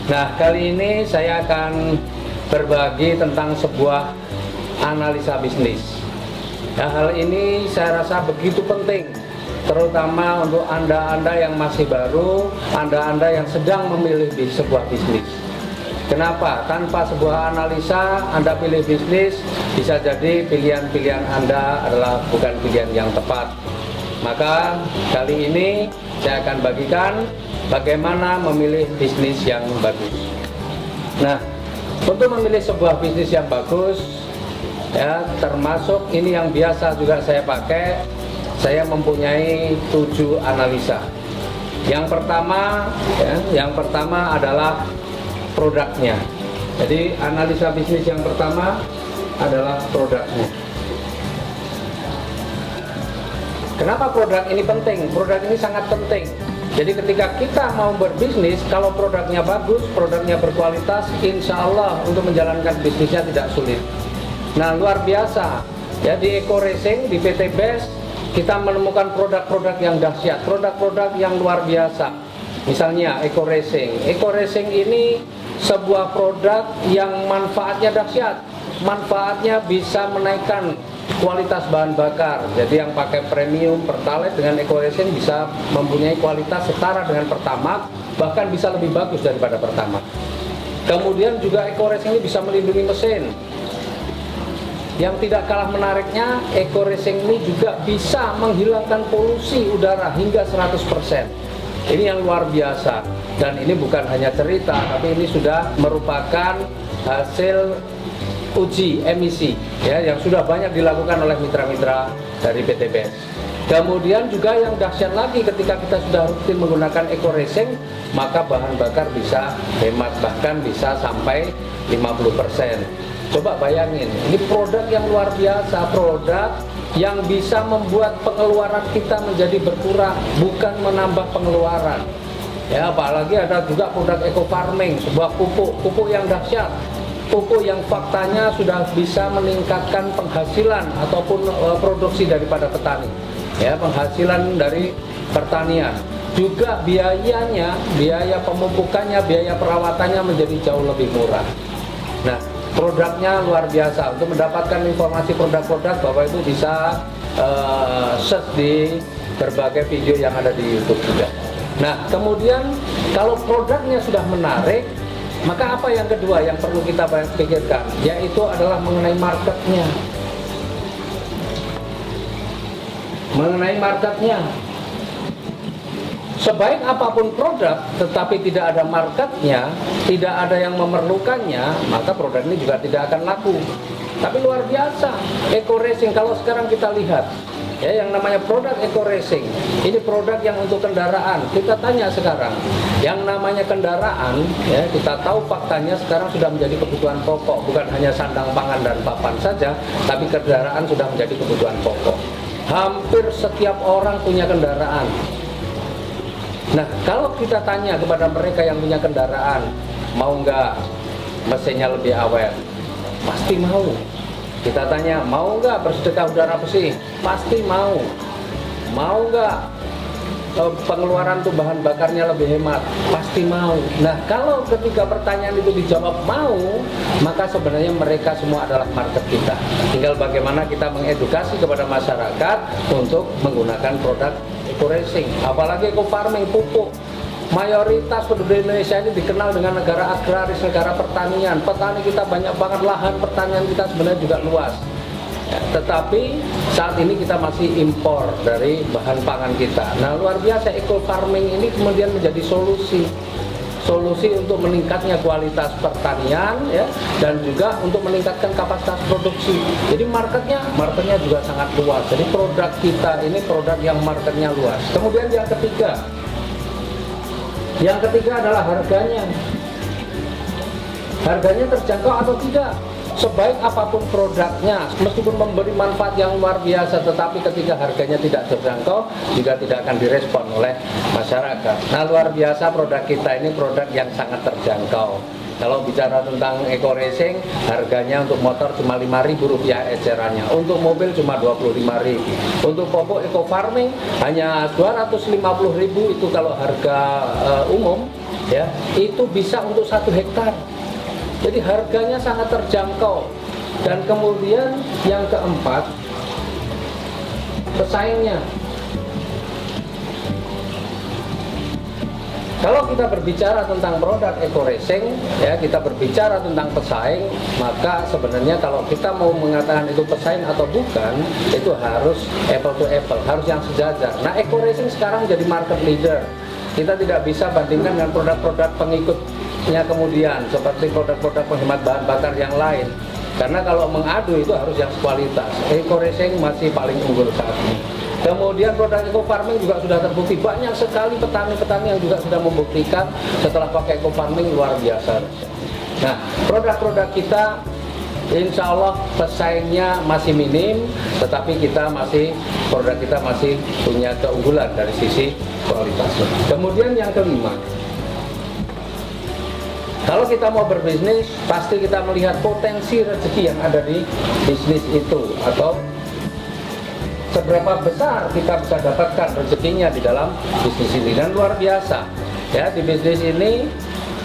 Nah, kali ini saya akan berbagi tentang sebuah analisa bisnis. Nah, hal ini saya rasa begitu penting, terutama untuk Anda-Anda yang masih baru, Anda-Anda yang sedang memilih di sebuah bisnis. Kenapa? Tanpa sebuah analisa Anda pilih bisnis, bisa jadi pilihan-pilihan Anda adalah bukan pilihan yang tepat. Maka kali ini saya akan bagikan bagaimana memilih bisnis yang bagus. Nah, untuk memilih sebuah bisnis yang bagus, ya, termasuk ini yang biasa juga saya pakai, saya mempunyai 7 analisa. Yang pertama adalah produknya. Jadi analisa bisnis yang pertama adalah produknya. Kenapa produk ini penting? Produk ini sangat penting. Jadi ketika kita mau berbisnis, kalau produknya bagus, produknya berkualitas, insya Allah untuk menjalankan bisnisnya tidak sulit. Nah, luar biasa. Ya, di Eco Racing, di PT BES, kita menemukan produk-produk yang dahsyat, produk-produk yang luar biasa. Misalnya Eco Racing. Eco Racing ini sebuah produk yang manfaatnya dahsyat. Manfaatnya bisa menaikkan kualitas bahan bakar. Jadi yang pakai premium Pertalite dengan Eco Racing bisa mempunyai kualitas setara dengan Pertamax, bahkan bisa lebih bagus daripada Pertamax. Kemudian juga Eco Racing ini bisa melindungi mesin. Yang tidak kalah menariknya, Eco Racing ini juga bisa menghilangkan polusi udara hingga 100%. Ini yang luar biasa. Dan ini bukan hanya cerita, tapi ini sudah merupakan hasil uji emisi, ya, yang sudah banyak dilakukan oleh mitra-mitra dari PT BES. Kemudian juga yang dahsyat lagi, ketika kita sudah rutin menggunakan Eco Racing, maka bahan bakar bisa hemat, bahkan bisa sampai 50%. Coba bayangin, ini produk yang luar biasa, produk yang bisa membuat pengeluaran kita menjadi berkurang, bukan menambah pengeluaran. Ya, apalagi ada juga produk Eco Farming, sebuah pupuk yang dahsyat. Pupuk yang faktanya sudah bisa meningkatkan penghasilan ataupun produksi daripada petani, ya, penghasilan dari pertanian. Juga biayanya, biaya pemupukannya, biaya perawatannya menjadi jauh lebih murah. Nah, produknya luar biasa. Untuk mendapatkan informasi produk-produk, Bapak Ibu bisa search di berbagai video yang ada di YouTube juga. Nah, kemudian kalau produknya sudah menarik, maka apa yang kedua yang perlu kita pikirkan, yaitu adalah mengenai marketnya. Mengenai marketnya, sebaik apapun produk, tetapi tidak ada marketnya, tidak ada yang memerlukannya, maka produk ini juga tidak akan laku. Tapi luar biasa, Eco Racing kalau sekarang kita lihat, ya, yang namanya produk Eco Racing, ini produk yang untuk kendaraan. Kita tanya sekarang, yang namanya kendaraan, ya, kita tahu faktanya sekarang sudah menjadi kebutuhan pokok, bukan hanya sandang pangan dan papan saja, tapi kendaraan sudah menjadi kebutuhan pokok. Hampir setiap orang punya kendaraan. Nah, kalau kita tanya kepada mereka yang punya kendaraan, mau nggak mesinnya lebih awet? Pasti mau. Kita tanya, mau nggak bersedekah udara bersih? Pasti mau. Mau nggak pengeluaran tuh bahan bakarnya lebih hemat? Pasti mau. Nah, kalau ketika pertanyaan itu dijawab mau, maka sebenarnya mereka semua adalah market kita. Tinggal bagaimana kita mengedukasi kepada masyarakat untuk menggunakan produk Eco Racing. Apalagi Eco Farming, pupuk. Mayoritas penduduk Indonesia ini dikenal dengan negara agraris, negara pertanian. Petani kita banyak banget, lahan pertanian kita sebenarnya juga luas. Ya, tetapi saat ini kita masih impor dari bahan pangan kita. Nah, luar biasa Eco Farming ini kemudian menjadi solusi untuk meningkatnya kualitas pertanian, ya, dan juga untuk meningkatkan kapasitas produksi. Jadi marketnya juga sangat luas. Jadi produk kita ini produk yang marketnya luas. Kemudian yang ketiga adalah harganya. Harganya terjangkau atau tidak? Sebaik apapun produknya, meskipun memberi manfaat yang luar biasa, tetapi ketika harganya tidak terjangkau, juga tidak akan direspon oleh masyarakat. Nah, luar biasa produk kita ini produk yang sangat terjangkau. Kalau bicara tentang Eco Racing, harganya untuk motor cuma Rp5.000 ecerannya, untuk mobil cuma Rp25.000. Untuk pupuk Eco Farming hanya Rp250.000 itu kalau harga umum. ya itu bisa untuk 1 hektar. Jadi harganya sangat terjangkau. Dan kemudian yang keempat, pesaingnya. Kalau kita berbicara tentang produk eco-racing, ya kita berbicara tentang pesaing, maka sebenarnya kalau kita mau mengatakan itu pesaing atau bukan, itu harus apple to apple, harus yang sejajar. Nah, eco-racing sekarang jadi market leader. Kita tidak bisa bandingkan dengan produk-produk pengikutnya kemudian, seperti produk-produk penghemat bahan bakar yang lain. Karena kalau mengadu itu harus yang kualitas. Eco-racing masih paling unggul saat ini. Kemudian produk eco farming juga sudah terbukti, banyak sekali petani-petani yang juga sudah membuktikan setelah pakai eco farming luar biasa. Nah, produk-produk kita insya Allah pesaingnya masih minim, tetapi produk kita masih punya keunggulan dari sisi kualitasnya. Kemudian yang kelima, kalau kita mau berbisnis, pasti kita melihat potensi rezeki yang ada di bisnis itu, atau seberapa besar kita bisa dapatkan rezekinya di dalam bisnis ini. Dan luar biasa, ya di bisnis ini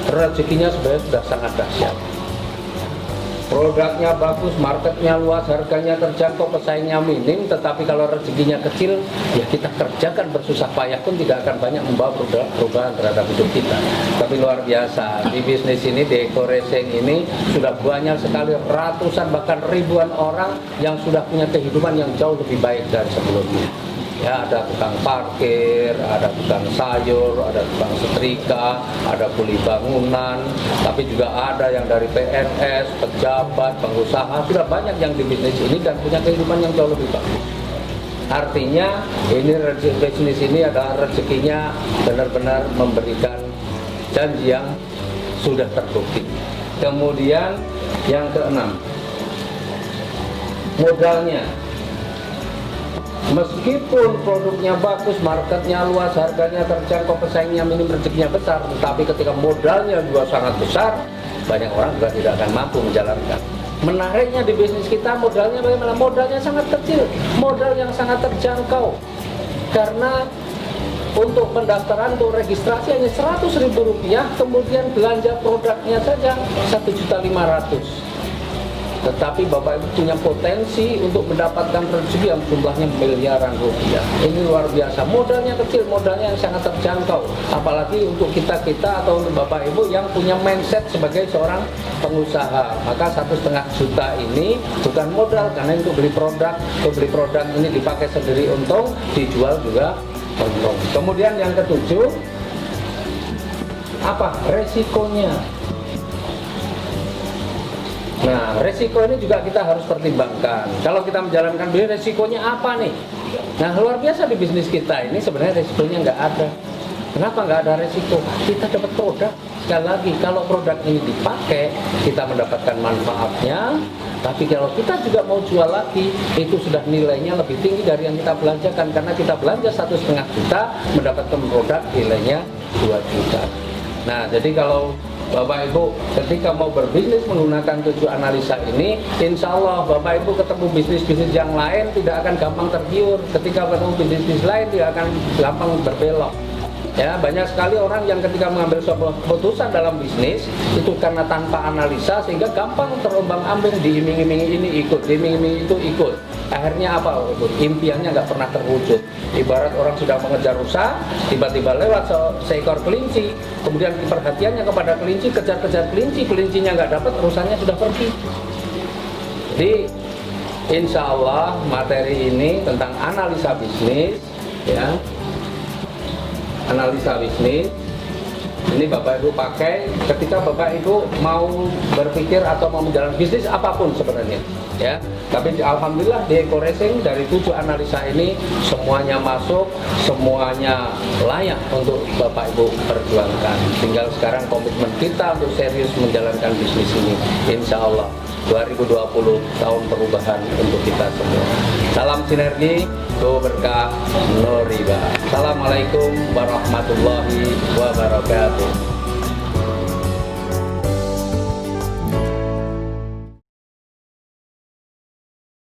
rezekinya sebenarnya sudah sangat dahsyat. Produknya bagus, marketnya luas, harganya terjangkau, pesaingnya minim, tetapi kalau rezekinya kecil, ya kita kerjakan bersusah payah pun tidak akan banyak membawa perubahan terhadap hidup kita. Tapi luar biasa, di bisnis ini, di eco-racing ini, sudah banyak sekali ratusan bahkan ribuan orang yang sudah punya kehidupan yang jauh lebih baik dari sebelumnya. Ya, ada tukang parkir, ada tukang sayur, ada tukang setrika, ada kuli bangunan, tapi juga ada yang dari PNS, pejabat, pengusaha, sudah banyak yang di bisnis ini dan punya kehidupan yang jauh lebih bagus. Artinya ini bisnis ini adalah rezekinya benar-benar memberikan janji yang sudah terbukti. Kemudian yang keenam, modalnya. Meskipun produknya bagus, marketnya luas, harganya terjangkau, pesaingnya minim, rezekinya besar, tetapi ketika modalnya juga sangat besar, banyak orang juga tidak akan mampu menjalankan. Menariknya di bisnis kita, modalnya bagaimana? Modalnya sangat kecil, modal yang sangat terjangkau. Karena untuk pendaftaran, untuk registrasi hanya Rp100.000, kemudian belanja produknya saja Rp1.500.000. Tetapi Bapak Ibu punya potensi untuk mendapatkan rezeki yang jumlahnya miliaran rupiah. Ini luar biasa. Modalnya kecil, modalnya yang sangat terjangkau. Apalagi untuk kita-kita atau untuk Bapak Ibu yang punya mindset sebagai seorang pengusaha. Maka Rp1,5 juta ini bukan modal, karena untuk beli produk ini dipakai sendiri untung, dijual juga untung. Kemudian yang ketujuh, apa? Resikonya. Nah, resiko ini juga kita harus pertimbangkan. Kalau kita menjalankan bisnis, resikonya apa nih? Nah, luar biasa di bisnis kita ini sebenarnya resikonya nggak ada. Kenapa nggak ada resiko? Kita dapat produk. Sekali lagi, kalau produk ini dipakai, kita mendapatkan manfaatnya. Tapi kalau kita juga mau jual lagi, itu sudah nilainya lebih tinggi dari yang kita belanjakan. Karena kita belanja Rp1,5 juta, mendapatkan produk nilainya Rp2 juta. Nah, jadi kalau Bapak Ibu ketika mau berbisnis menggunakan 7 analisa ini, insya Allah Bapak Ibu ketemu bisnis-bisnis yang lain tidak akan gampang tergiur. Ketika ketemu bisnis lain tidak akan gampang berbelok. Ya, banyak sekali orang yang ketika mengambil sebuah keputusan dalam bisnis itu karena tanpa analisa sehingga gampang terombang-ambing, diiming-imingi ini ikut, diiming-imingi itu ikut. Akhirnya apa? Impiannya nggak pernah terwujud. Ibarat orang sedang mengejar rusa, tiba-tiba lewat seekor kelinci, kemudian perhatiannya kepada kelinci, kejar-kejar kelinci, kelincinya nggak dapat, rusanya sudah pergi. Jadi insya Allah materi ini tentang analisa bisnis, ya. Analisa bisnis ini Bapak Ibu pakai ketika Bapak Ibu mau berpikir atau mau menjalankan bisnis apapun sebenarnya, ya. Tapi alhamdulillah di eco-racing dari 7 analisa ini semuanya masuk, semuanya layak untuk Bapak Ibu perjuangkan. Tinggal sekarang komitmen kita untuk serius menjalankan bisnis ini. Insya Allah 2020 tahun perubahan untuk kita semua. Salam sinergi, go berkah, no riba. Assalamualaikum warahmatullahi wabarakatuh.